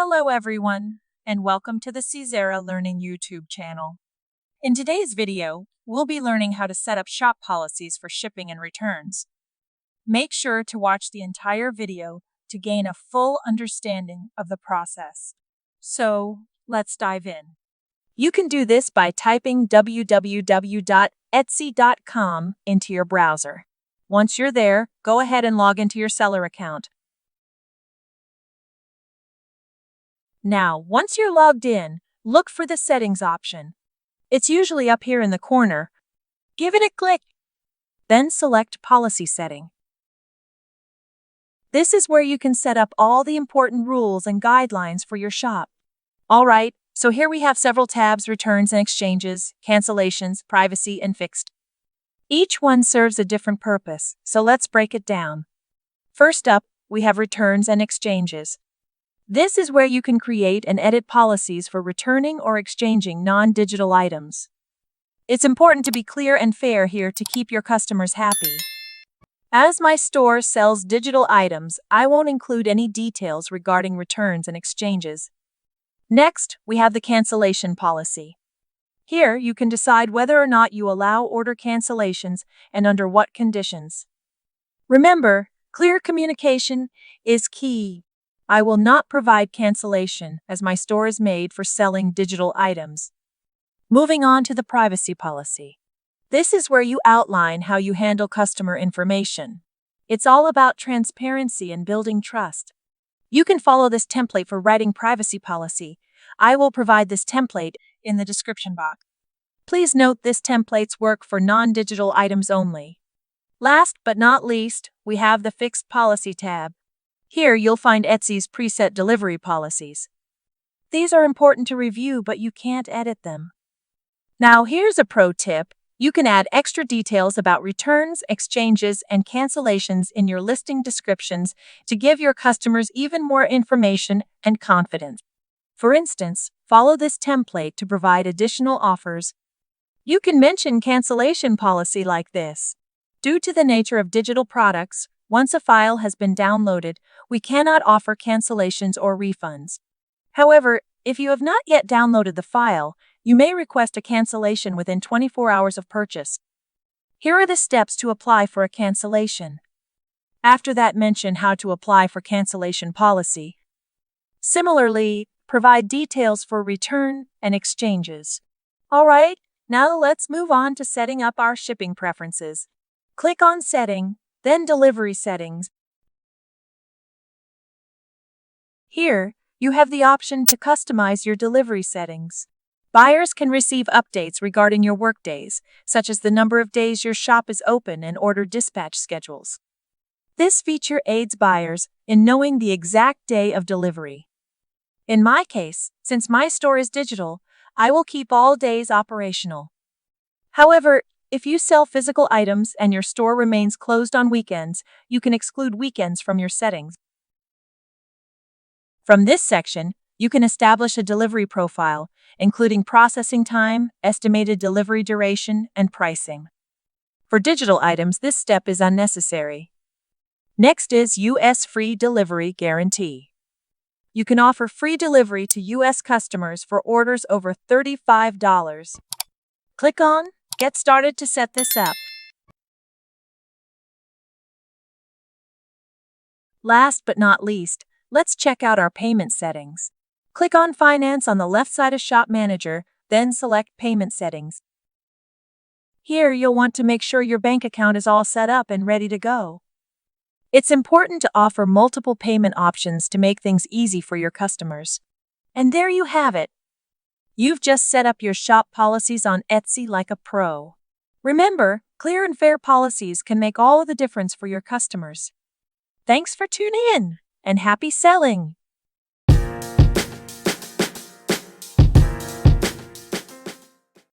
Hello everyone, and welcome to the Syzerra Learning YouTube channel. In today's video, we'll be learning how to set up shop policies for shipping and returns. Make sure to watch the entire video to gain a full understanding of the process. So, let's dive in. You can do this by typing www.etsy.com into your browser. Once you're there, go ahead and log into your seller account. Now, once you're logged in, look for the Settings option. It's usually up here in the corner. Give it a click. Then select Policy Setting. This is where you can set up all the important rules and guidelines for your shop. Alright, so here we have several tabs: Returns and Exchanges, Cancellations, Privacy, and Fixed. Each one serves a different purpose, so let's break it down. First up, we have Returns and Exchanges. This is where you can create and edit policies for returning or exchanging non-digital items. It's important to be clear and fair here to keep your customers happy. As my store sells digital items, I won't include any details regarding returns and exchanges. Next, we have the cancellation policy. Here, you can decide whether or not you allow order cancellations and under what conditions. Remember, clear communication is key. I will not provide cancellation as my store is made for selling digital items. Moving on to the privacy policy. This is where you outline how you handle customer information. It's all about transparency and building trust. You can follow this template for writing privacy policy. I will provide this template in the description box. Please note this templates work for non-digital items only. Last but not least, we have the Fixed Policy tab. Here you'll find Etsy's preset delivery policies. These are important to review, but you can't edit them. Now here's a pro tip. You can add extra details about returns, exchanges, and cancellations in your listing descriptions to give your customers even more information and confidence. For instance, follow this template to provide additional offers. You can mention cancellation policy like this. Due to the nature of digital products, once a file has been downloaded, we cannot offer cancellations or refunds. However, if you have not yet downloaded the file, you may request a cancellation within 24 hours of purchase. Here are the steps to apply for a cancellation. After that, mention how to apply for cancellation policy. Similarly, provide details for return and exchanges. Alright, now let's move on to setting up our shipping preferences. Click on Setting, then Delivery Settings. Here, you have the option to customize your delivery settings. Buyers can receive updates regarding your workdays, such as the number of days your shop is open and order dispatch schedules. This feature aids buyers in knowing the exact day of delivery. In my case, since my store is digital, I will keep all days operational. However, if you sell physical items and your store remains closed on weekends, you can exclude weekends from your settings. From this section, you can establish a delivery profile, including processing time, estimated delivery duration, and pricing. For digital items, this step is unnecessary. Next is U.S. Free Delivery Guarantee. You can offer free delivery to U.S. customers for orders over $35. Click on Get Started to set this up. Last but not least, let's check out our payment settings. Click on Finance on the left side of Shop Manager, then select Payment Settings. Here you'll want to make sure your bank account is all set up and ready to go. It's important to offer multiple payment options to make things easy for your customers. And there you have it. You've just set up your shop policies on Etsy like a pro. Remember, clear and fair policies can make all the difference for your customers. Thanks for tuning in, and happy selling!